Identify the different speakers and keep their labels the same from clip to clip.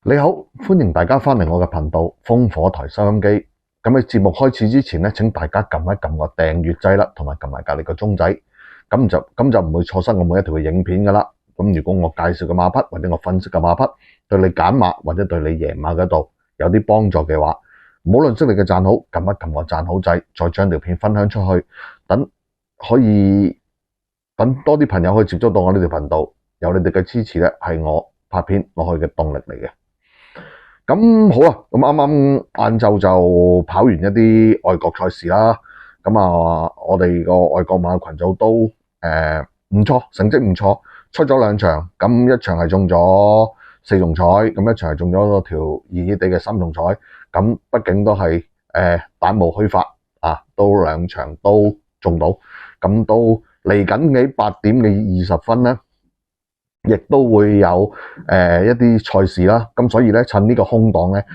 Speaker 1: 你好，歡迎大家返嚟我嘅頻道烽火台收音機。咁喺節目開始之前呢，請大家撳一撳個訂閱掣啦，同埋撳埋隔籬個鐘仔，咁就唔會錯失我每一條嘅影片噶啦。咁如果我介紹嘅馬匹或者我分析嘅馬匹對你揀馬或者對你贏馬嗰度有啲幫助嘅話，唔好吝嗇你嘅讚好，撳一撳個讚好掣，再將條片分享出去，等多啲朋友可以接觸到我呢條頻道。有你哋嘅支持咧，係我拍片落去嘅動力嚟嘅。咁好啦，咁啱啱晏晝就跑完一啲外國賽事啦。咁我哋個外國馬群組都唔錯，成績唔錯，出咗兩場。咁一場係中咗4重彩，咁一場係中咗條熱熱地嘅3重彩。咁畢竟都係彈無虛發啊，都兩場都中到。咁都嚟緊嘅8點嘅20分咧，亦都會有一啲賽事啦，咁所以咧趁呢個空檔咧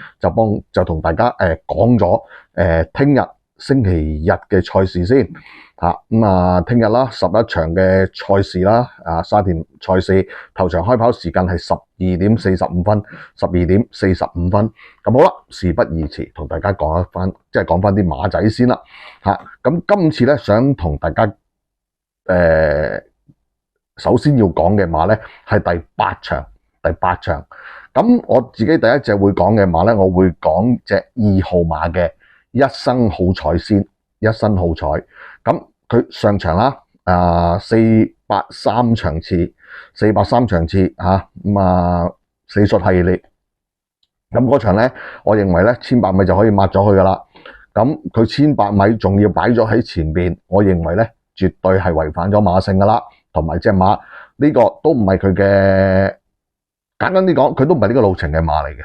Speaker 1: 就同大家講咗聽日星期日嘅賽事先嚇。聽日啦11場嘅賽事啦，沙田賽事頭場開跑時間係12點45分，12點45分。咁好啦，事不宜遲，同大家講翻啲馬仔先啦嚇。咁今次咧想同大家首先要講嘅馬咧係第八場。咁我自己第一隻會講嘅馬咧，我會講隻2號馬嘅一生好彩先。咁佢上場啦483場次嚇，四術系列。咁嗰場咧，我認為咧1800米就可以抹咗佢噶啦。咁佢1800米仲要擺咗喺前邊，我認為咧絕對係違反咗馬性噶啦。同埋隻馬呢個都唔係佢嘅，簡單啲講，佢都唔係呢個路程嘅馬嚟嘅，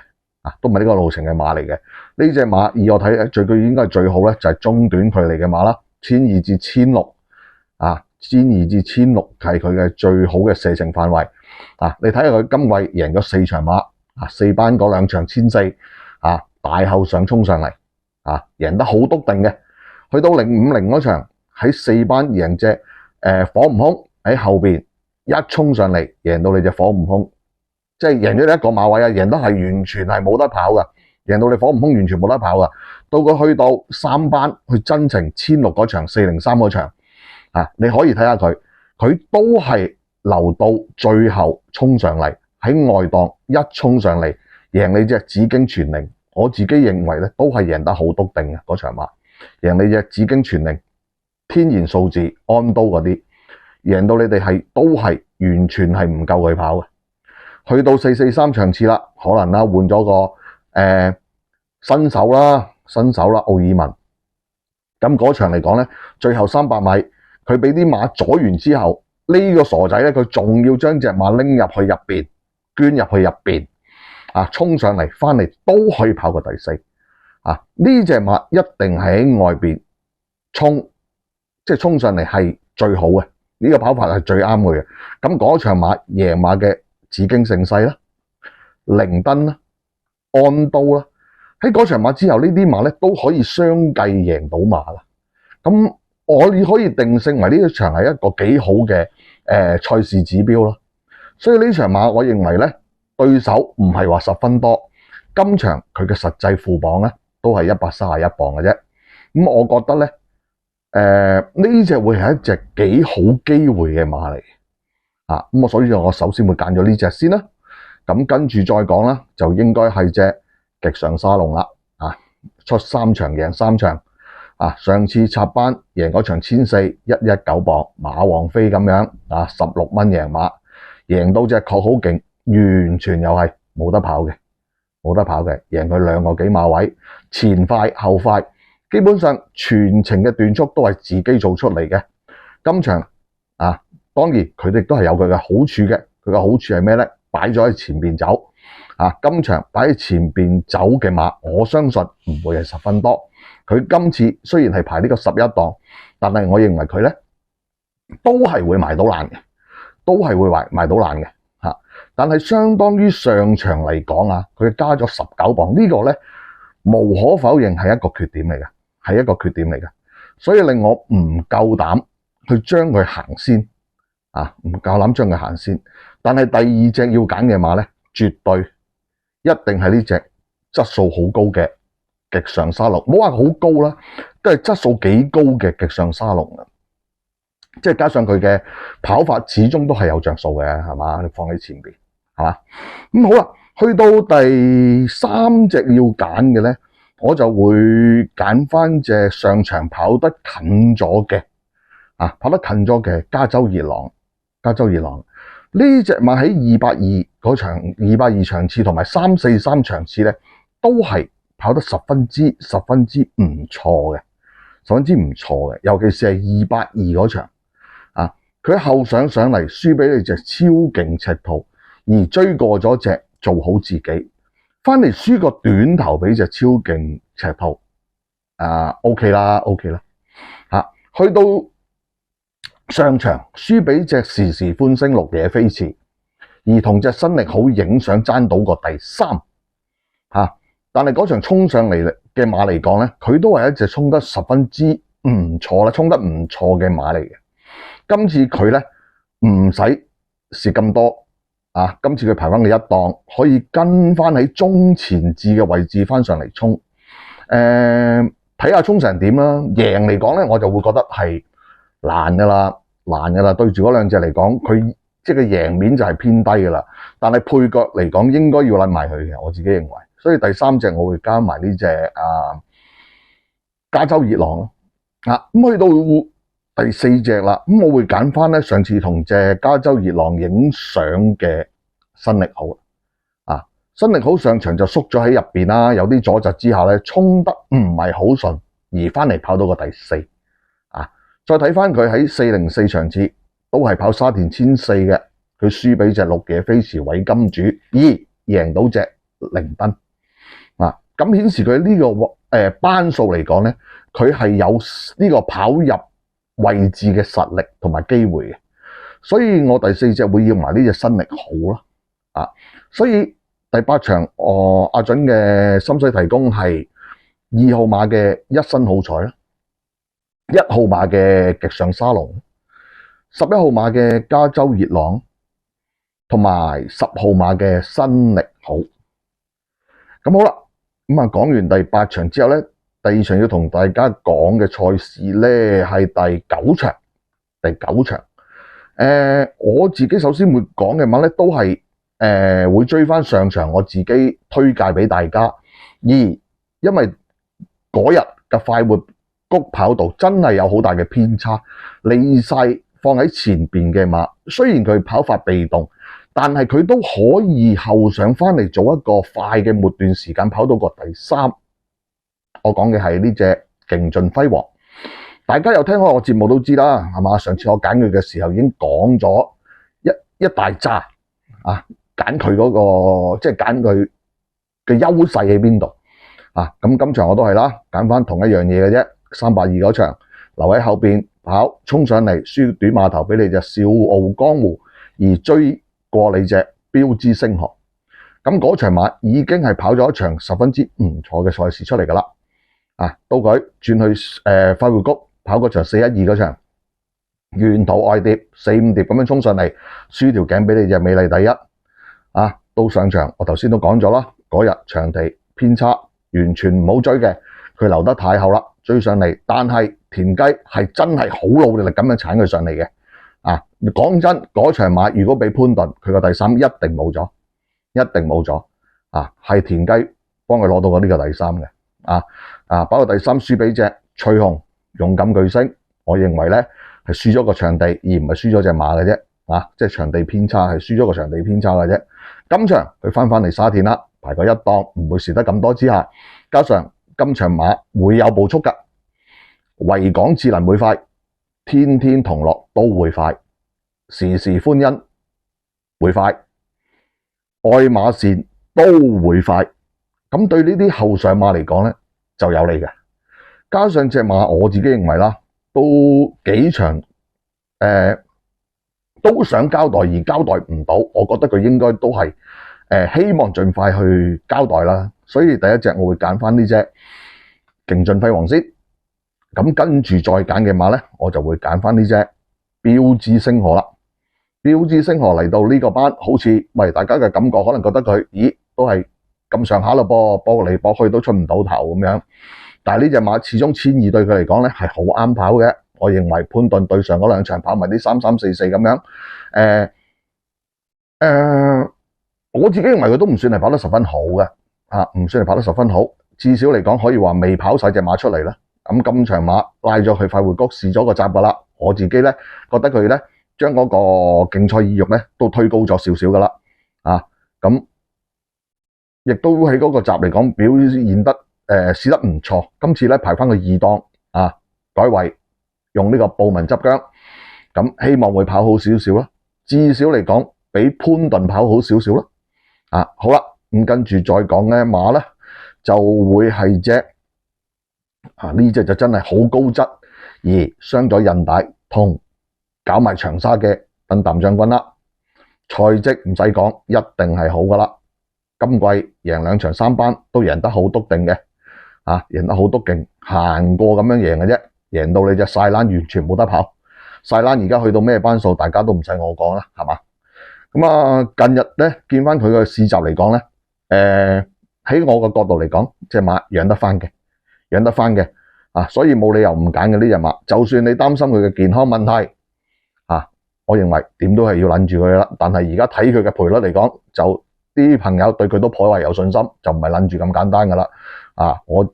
Speaker 1: 呢隻馬以我睇，佢應該係最好咧，就係中短距離嘅馬啦，1200至1600係佢嘅最好嘅射程範圍。你睇下佢今季贏咗4場馬，4班嗰2場1400大後上衝上嚟贏得好篤定嘅。去到050嗰場喺4班贏隻火悟空。喺後邊一衝上嚟，贏到你隻火悟空，即係贏咗你一個馬位啊！贏得係完全係冇得跑噶，贏到你火悟空完全冇得跑噶。到佢去到3班去真情1600嗰場403嗰場你可以睇下佢都係留到最後衝上嚟，喺外檔一衝上嚟贏你隻紫荊傳靈。我自己認為咧都係贏得好篤定嘅嗰場馬，贏你隻紫荊傳靈、天然數字、安都嗰啲。贏到你哋都係完全係唔夠佢跑嘅。去到443場次啦，可能啦換咗個新手啦奧爾文。咁嗰場嚟講咧，最後300米佢俾啲馬阻完之後，呢個傻仔咧佢仲要將隻馬拎入去入邊，捐入去入邊衝上嚟翻嚟都可以跑過第4。呢隻馬一定係喺外邊衝，即係衝上嚟係最好嘅。呢個跑法係最啱佢嘅。咁嗰場馬贏馬嘅紫荊盛世啦、靈燈啦、安都啦，喺嗰場馬之後呢啲馬咧都可以相繼贏到馬啦。咁我哋可以定性為呢一場係一個幾好嘅賽事指標咯。所以呢場馬我認為咧對手唔係話十分多，今場佢嘅實際負磅咧都係131磅嘅啫。咁我覺得咧呢隻會係一隻幾好機會嘅馬嚟咁所以我首先會揀咗呢隻先啦。咁跟住再講啦，就應該係隻極上沙龍啦。出3場贏3場上次插班贏嗰場1400，119磅馬王飛咁樣16蚊贏馬，贏到隻確好勁，完全又係冇得跑嘅，贏佢2個幾馬位，前快後快。基本上全程嘅段速都係自己做出嚟嘅。今場當然佢哋都係有佢嘅好處嘅。佢嘅好處係咩咧？擺咗喺前邊走今場擺喺前邊走嘅馬，我相信唔會係十分多。佢今次雖然係排呢個11檔，但係我認為佢咧都係會埋到爛嘅，但係相當於上場嚟講佢加咗19磅，呢個咧無可否認係一個缺點嚟嘅。所以令我唔夠膽去將佢行先，但係第二隻要揀嘅馬咧，絕對一定係呢隻質素好高嘅極上沙龍，唔好話好高啦，都係質素幾高嘅極上沙龍啊！即係加上佢嘅跑法始終都係有着數嘅，係嘛？你放喺前邊，係嘛？咁好啦，去到第三隻要揀嘅咧，我就會揀翻隻上場跑得近咗嘅，跑得近咗嘅加州熱朗。加州熱朗呢隻馬喺282嗰場282場次同埋343場次咧，都係跑得十分之唔錯嘅，十分之唔錯嘅，尤其是係282嗰場佢後上嚟輸俾你隻超勁赤兔，而追過咗隻做好自己，翻嚟輸個短頭俾隻超勁赤兔，OK 啦，去到上場輸俾隻時時歡聲綠野飛馳，而同隻新力好影相爭到個第3，但係嗰場衝上嚟嘅馬嚟講咧，佢都係一隻衝得十分之唔錯啦，衝得唔錯嘅馬嚟嘅。今次佢咧唔使蝕咁多今次佢排翻嘅一檔，可以跟翻喺中前置嘅位置翻上嚟衝，睇下衝成點啦。贏嚟講咧，我就會覺得係難噶啦，對住嗰兩隻嚟講，佢即係佢贏面就係偏低噶啦。但係配角嚟講，應該要諗埋佢嘅，我自己認為。所以第三隻我會加埋呢隻加州熱朗咯。咁去到第四隻啦，咁我會揀翻咧上次同隻加州熱朗影相嘅新力好新力好上場就縮咗喺入邊啦，有啲阻滯之下咧，衝得唔係好順，而翻嚟跑到個第4再睇翻佢喺404場次都係跑沙田1400嘅，佢輸俾隻綠野飛馳偉金主，贏到隻靈燈咁顯示佢呢個班數嚟講咧，佢係有呢個跑入位置嘅實力同埋機會嘅，所以我第四隻會要埋呢隻新力好咯所以第8場阿準嘅心水提供係2號馬嘅一身好彩啦，1號馬嘅極上沙龍，11號馬嘅加州熱朗，同埋10號馬嘅新力好。咁好啦，咁講完第8場之後咧，第2場要同大家講嘅賽事咧係第9場。第9場，我自己首先會講嘅馬咧都係會追翻上場我自己推介俾大家，因為嗰日嘅快活谷跑道真係有好大嘅偏差，離晒放喺前邊嘅馬，雖然佢跑法被動，但係佢都可以後上翻嚟做一個快嘅末段時間，跑到個第3。我講嘅係呢隻勁盡輝煌，大家有聽開我節目都知啦，係嘛？上次我揀佢嘅時候已經講咗一大紮揀佢嗰個即係揀佢嘅優勢喺邊度咁今場我都係啦，揀翻同一樣嘢嘅啫，382嗰場留喺後邊跑，衝上嚟輸短碼頭俾你隻笑傲江湖，而追過你隻標之星河。咁嗰場馬已經係跑咗一場十分之唔錯嘅賽事出嚟噶啦到佢轉去快活谷跑嗰場412嗰場，沿途外碟4-5碟咁樣衝上嚟，輸條頸俾你隻美麗第一到上場我頭先都講咗啦，嗰日場地偏差，完全唔好追嘅，佢留得太後啦，追上嚟，但係田雞係真係好努力咁樣鏟佢上嚟嘅講真，嗰場馬如果俾潘頓，佢個第3一定冇咗，係田雞幫佢攞到呢個第3嘅跑到第3輸俾隻翠紅勇敢巨星，我認為咧係輸咗個場地，而唔係輸咗隻馬嘅啫即係場地偏差，係輸咗個場地偏差嘅啫。今場佢翻嚟沙田啦，排個一檔，唔會蝕得咁多之下，加上今場馬會有步速㗎，維港智能會快，天天同樂都會快，時時歡欣會快，愛馬線都會快。咁對呢啲後上馬嚟講咧就有利嘅，加上隻馬我自己認為啦，都幾場都想交代而交代唔到，我覺得佢應該都係希望盡快去交代啦。所以第一隻我會揀翻呢隻勁盡輝煌先，咁跟住再揀嘅馬咧，我就會揀翻呢隻標之星河啦。標之星河嚟到呢個班，好似大家嘅感覺可能覺得佢都係咁上下咯噃，搏嚟搏去都出唔到頭咁樣。但係呢隻馬始終1200對佢嚟講咧係好啱跑嘅。我認為潘頓對上嗰兩場跑埋啲33、44咁樣，我自己認為佢都唔算係跑得十分好嘅，唔算係跑得十分好，至少嚟講可以話未跑晒隻馬出嚟啦。咁今場馬拉咗去快活谷試咗個閘噶啦，我自己咧覺得佢咧將嗰個競賽意欲咧都推高咗少少噶啦，咁亦都喺嗰個閘嚟講表現得試得唔錯。今次咧排翻個二檔改為用呢個布文執韁，咁希望會跑好少少啦，至少嚟講比潘頓跑好少少啦。好啦，咁跟住再講咧馬咧就會係隻呢隻就真係好高質，而傷咗韌帶同搞埋長沙嘅笨淡將軍啦。賽績唔使講，一定係好噶啦。今季贏2場3班都贏得好篤定嘅，贏得好篤勁，行過咁樣贏嘅啫，贏到你隻晒欄完全冇得跑。晒欄而家去到咩班數，大家都唔使我講啦，係嘛？咁近日咧見翻佢嘅試閘嚟講咧，喺我嘅角度嚟講，隻馬養得翻嘅，所以冇理由唔揀嘅呢隻馬。就算你擔心佢嘅健康問題，我認為點都係要撚住佢啦。但係而家睇佢嘅賠率嚟講，就啲朋友對佢都頗為有信心，就唔係撚住咁簡單噶啦。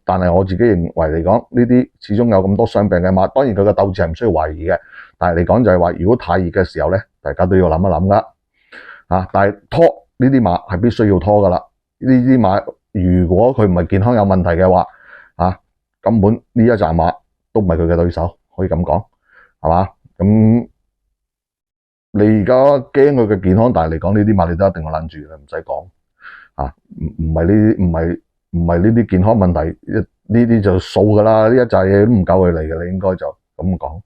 Speaker 1: 但係我自己認為嚟講，呢啲始終有咁多傷病嘅馬，當然佢嘅鬥志係唔需要懷疑嘅。但係嚟講就係話，如果太熱嘅時候咧，大家都要諗一諗噶。但係拖呢啲馬係必須要拖噶啦。呢啲馬如果佢唔係健康有問題嘅話，根本呢一紮馬都唔係佢嘅對手，可以咁講，係嘛？咁你而家驚佢嘅健康，但係嚟講呢啲馬你都一定要攬住嘅，唔使講。唔係呢啲健康問題，呢啲就數噶啦，呢一紮嘢都唔夠佢嚟嘅，你應該就咁講。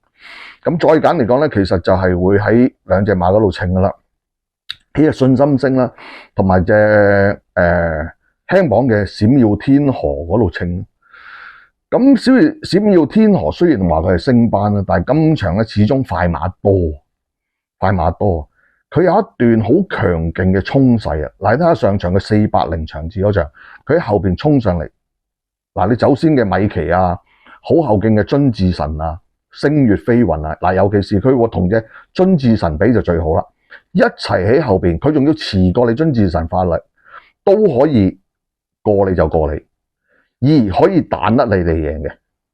Speaker 1: 咁再揀嚟講咧，其實就係會喺兩隻馬嗰度稱噶啦。呢隻信心星啦，同埋隻輕磅嘅閃耀天河嗰度稱。咁閃耀天河雖然話佢係升班啦，但係今場咧始終快馬多，佢有一段好強勁嘅衝勢啊！嗱，你睇下上場嘅480場次嗰場，佢喺後邊衝上嚟。嗱，你走先嘅米奇啊，好後勁嘅津智神啊，星月飛雲啊，嗱，尤其是佢同隻津智神比就最好啦，一齊喺後邊，佢仲要遲過你津智神發力，都可以過你就過你。而可以彈得你哋贏嘅，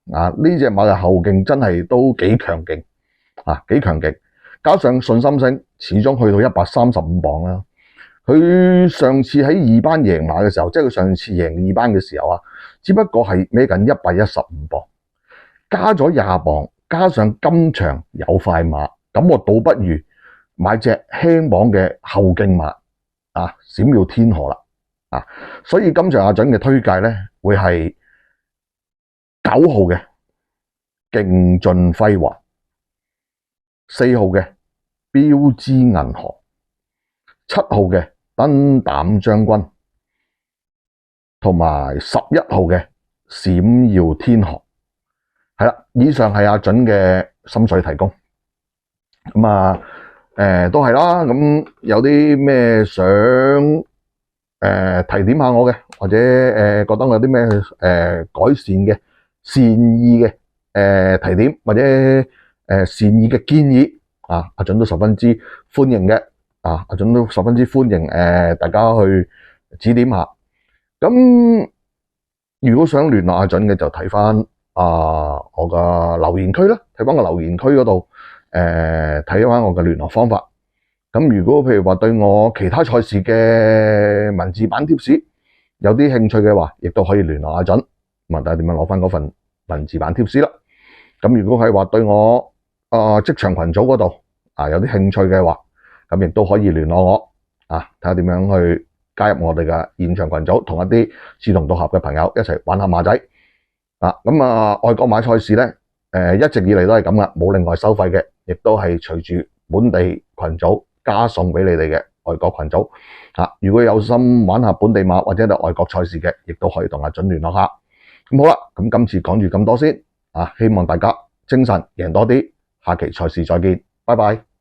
Speaker 1: 呢隻馬嘅後勁真係都幾強勁，幾強勁，加上信心星始終去到135磅啦。佢上次喺2班贏馬嘅時候，即係佢上次贏2班嘅時候只不過係孭緊115磅，加咗20磅，加上今場有快馬，咁我倒不如買隻輕磅嘅後勁馬，閃耀天河啦。所以今場阿準嘅推介咧，會係9號嘅勁進輝煌，4號嘅標之銀河，7號嘅燈膽將軍，同埋11號嘅閃耀天河。係啦，以上係阿準嘅心水提供。咁都係啦。咁有啲咩想提點下我嘅，或者覺得我有啲咩改善嘅善意嘅提點，或者善意嘅建議，阿準都十分之歡迎嘅。阿準都十分之歡迎大家去指點下。咁如果想聯絡阿準嘅，就睇翻我個留言區啦，睇翻個留言區嗰度睇翻我嘅聯絡方法。咁如果譬如話對我其他賽事嘅文字版貼士有啲興趣嘅話，亦都可以聯絡阿準，問大家點樣攞翻嗰份文字版貼士啦。咁如果係話對我職場群組嗰度有啲興趣嘅話，咁亦都可以聯絡我睇下點樣去加入我哋嘅現場群組，同一啲志同道合嘅朋友一齊玩下馬仔。外國買賽事咧，一直以嚟都係咁噶，冇另外收費嘅，亦都係隨住本地群組加送俾你哋嘅外國群組。如果有心玩下本地馬或者係外國賽事嘅，亦都可以同阿準聯絡下。咁好啦，咁今次講住咁多先，希望大家精神贏多啲，下期賽事再見，拜拜。